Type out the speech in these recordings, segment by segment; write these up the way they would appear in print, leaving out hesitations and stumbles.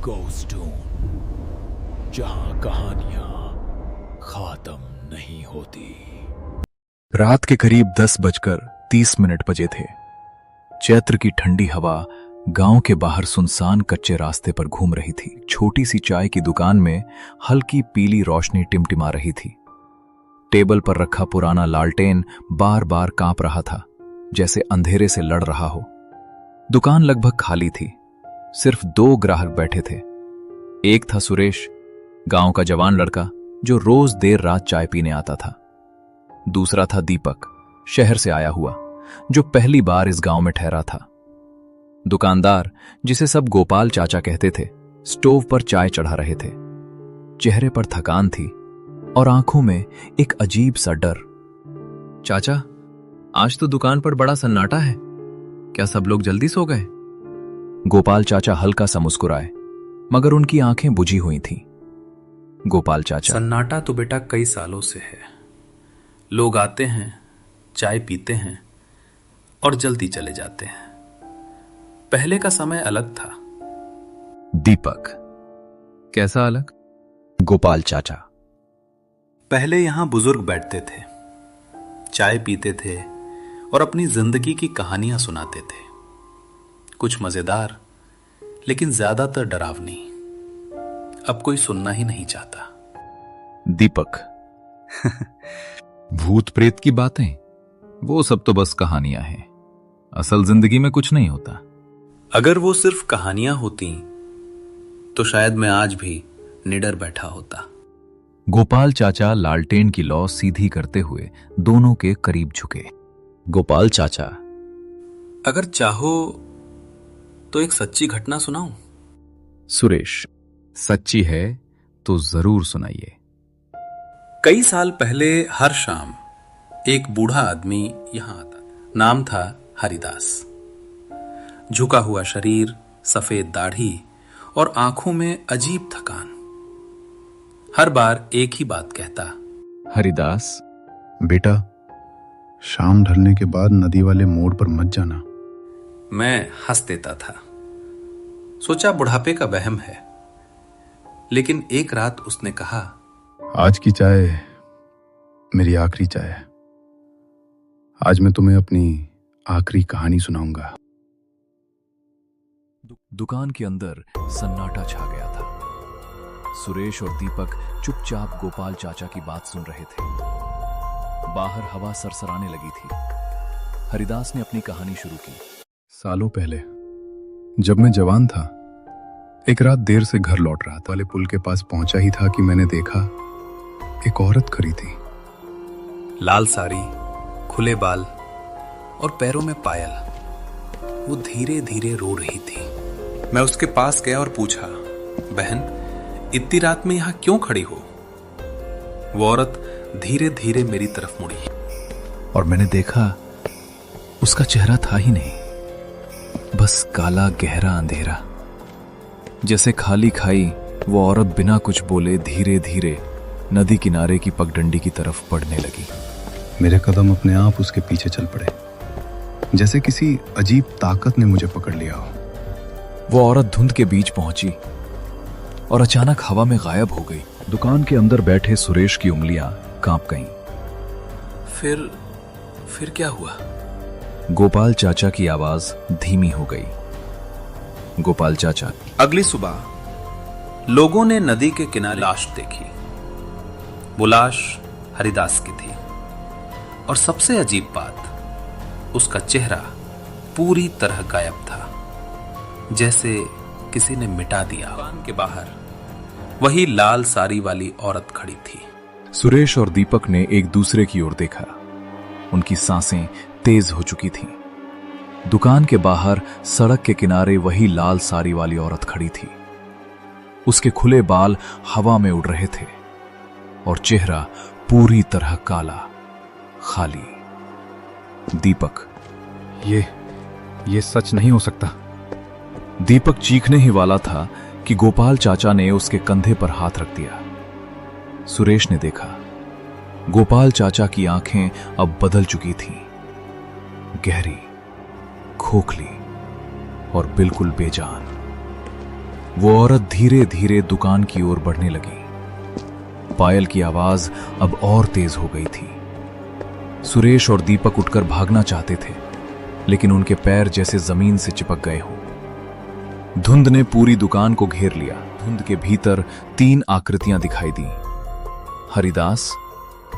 Ghost twin, जहां कहानियां खत्म नहीं होती। रात के करीब 10:30 बजे थे। चैत्र की ठंडी हवा गांव के बाहर सुनसान कच्चे रास्ते पर घूम रही थी। छोटी सी चाय की दुकान में हल्की पीली रोशनी टिमटिमा रही थी। टेबल पर रखा पुराना लालटेन बार बार कांप रहा था, जैसे अंधेरे से लड़ रहा हो। दुकान लगभग खाली थी। सिर्फ 2 ग्राहक बैठे थे। एक था सुरेश, गांव का जवान लड़का जो रोज देर रात चाय पीने आता था। दूसरा था दीपक, शहर से आया हुआ, जो पहली बार इस गांव में ठहरा था। दुकानदार, जिसे सब गोपाल चाचा कहते थे, स्टोव पर चाय चढ़ा रहे थे। चेहरे पर थकान थी और आंखों में एक अजीब सा डर। चाचा, आज तो दुकान पर बड़ा सन्नाटा है, क्या सब लोग जल्दी सो गए? गोपाल चाचा हल्का सा मुस्कुराए, मगर उनकी आंखें बुझी हुई थीं। गोपाल चाचा: सन्नाटा तो बेटा कई सालों से है। लोग आते हैं, चाय पीते हैं और जल्दी चले जाते हैं। पहले का समय अलग था। दीपक: कैसा अलग? गोपाल चाचा: पहले यहां बुजुर्ग बैठते थे, चाय पीते थे और अपनी जिंदगी की कहानियां सुनाते थे। कुछ मजेदार, लेकिन ज्यादातर डरावनी। अब कोई सुनना ही नहीं चाहता। दीपक: भूत प्रेत की बातें, वो सब तो बस कहानियां हैं। असल जिंदगी में कुछ नहीं होता। अगर वो सिर्फ कहानियां होती तो शायद मैं आज भी निडर बैठा होता। गोपाल चाचा लालटेन की लौ सीधी करते हुए दोनों के करीब झुके। गोपाल चाचा: अगर चाहो तो एक सच्ची घटना सुनाऊं? सुरेश: सच्ची है तो जरूर सुनाइए। कई साल पहले हर शाम एक बूढ़ा आदमी यहां आता। नाम था हरिदास। झुका हुआ शरीर, सफेद दाढ़ी और आंखों में अजीब थकान। हर बार एक ही बात कहता। हरिदास: बेटा, शाम ढलने के बाद नदी वाले मोड़ पर मत जाना। मैं हंस देता था। सोचा बुढ़ापे का वहम है। लेकिन एक रात उसने कहा, आज की चाय मेरी आखिरी चाय है। आज मैं तुम्हें अपनी आखिरी कहानी सुनाऊंगा। दुकान के अंदर सन्नाटा छा गया था। सुरेश और दीपक चुपचाप गोपाल चाचा की बात सुन रहे थे। बाहर हवा सरसराने लगी थी। हरिदास ने अपनी कहानी शुरू की। सालों पहले जब मैं जवान था, एक रात देर से घर लौट रहा था। वाले पुल के पास पहुंचा ही था कि मैंने देखा एक औरत खड़ी थी। लाल साड़ी, खुले बाल और पैरों में पायल। वो धीरे धीरे रो रही थी। मैं उसके पास गया और पूछा, बहन, इतनी रात में यहां क्यों खड़ी हो? वो औरत धीरे धीरे मेरी तरफ मुड़ी और मैंने देखा उसका चेहरा था ही नहीं, बस काला गहरा अंधेरा। जैसे खाली खाई वो औरत बिना कुछ बोले धीरे धीरे नदी किनारे की पगडंडी की तरफ बढ़ने लगी। मेरे कदम अपने आप उसके पीछे चल पड़े, जैसे किसी अजीब ताकत ने मुझे पकड़ लिया हो। वो औरत धुंध के बीच पहुंची और अचानक हवा में गायब हो गई। दुकान के अंदर बैठे सुरेश की उंगलियां कांप गईं। फिर क्या हुआ? गोपाल चाचा की आवाज धीमी हो गई। गोपाल चाचा: अगली सुबह लोगों ने नदी के किनारे लाश देखी। वो लाश हरिदास की थी और सबसे अजीब बात, उसका चेहरा पूरी तरह गायब था, जैसे किसी ने मिटा दिया। दुकान के बाहर वही लाल साड़ी वाली औरत खड़ी थी। सुरेश और दीपक ने एक दूसरे की ओर देखा। उनकी सांसें तेज हो चुकी थीं। दुकान के बाहर सड़क के किनारे वही लाल साड़ी वाली औरत खड़ी थी। उसके खुले बाल हवा में उड़ रहे थे और चेहरा पूरी तरह काला, खाली। दीपक: ये सच नहीं हो सकता। दीपक चीखने ही वाला था कि गोपाल चाचा ने उसके कंधे पर हाथ रख दिया। सुरेश ने देखा, गोपाल चाचा की आंखें अब बदल चुकी थीं, गहरी, खोखली और बिल्कुल बेजान। वो औरत धीरे धीरे दुकान की ओर बढ़ने लगी। पायल की आवाज अब और तेज हो गई थी। सुरेश और दीपक उठकर भागना चाहते थे, लेकिन उनके पैर जैसे जमीन से चिपक गए हों। धुंध ने पूरी दुकान को घेर लिया। धुंध के भीतर 3 आकृतियां दिखाई दी, हरिदास,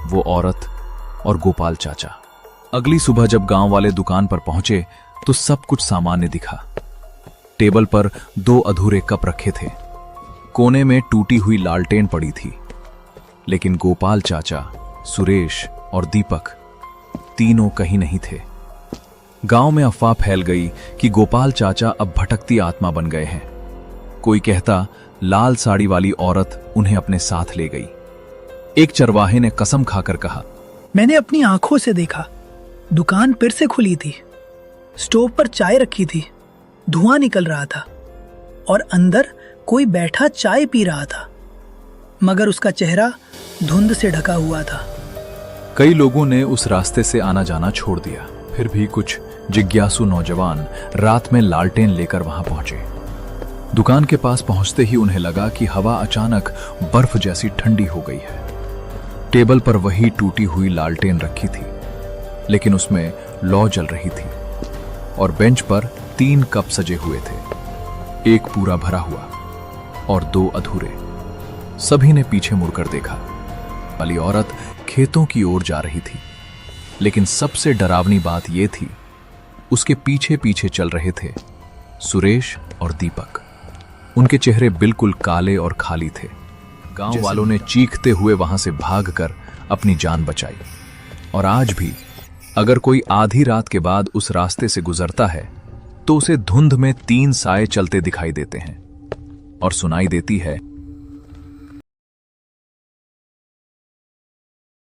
वो औरत और गोपाल चाचा। अगली सुबह जब गांव वाले दुकान पर पहुंचे तो सब कुछ सामान्य दिखा। टेबल पर 2 अधूरे कप रखे थे, कोने में टूटी हुई लालटेन पड़ी थी, लेकिन गोपाल चाचा, सुरेश और दीपक तीनों कहीं नहीं थे। गांव में अफवाह फैल गई कि गोपाल चाचा अब भटकती आत्मा बन गए हैं। कोई कहता लाल साड़ी वाली औरत उन्हें अपने साथ ले गई। एक चरवाहे ने कसम खाकर कहा, मैंने अपनी आंखों से देखा, दुकान फिर से खुली थी, स्टोव पर चाय रखी थी, धुआं निकल रहा था और अंदर कोई बैठा चाय पी रहा था, मगर उसका चेहरा धुंध से ढका हुआ था। कई लोगों ने उस रास्ते से आना जाना छोड़ दिया। फिर भी कुछ जिज्ञासु नौजवान रात में लालटेन लेकर वहां पहुंचे। दुकान के पास पहुंचते ही उन्हें लगा कि हवा अचानक बर्फ जैसी ठंडी हो गई है। टेबल पर वही टूटी हुई लालटेन रखी थी, लेकिन उसमें लौ जल रही थी और बेंच पर 3 कप सजे हुए थे, एक पूरा भरा हुआ और 2 अधूरे। सभी ने पीछे मुड़कर देखा। वाली औरत खेतों की ओर जा रही थी, लेकिन सबसे डरावनी बात यह थी, उसके पीछे पीछे चल रहे थे सुरेश और दीपक। उनके चेहरे बिल्कुल काले और खाली थे। गांव वालों ने चीखते हुए वहां से भागकर अपनी जान बचाई। और आज भी अगर कोई आधी रात के बाद उस रास्ते से गुजरता है तो उसे धुंध में 3 साए चलते दिखाई देते हैं और सुनाई देती है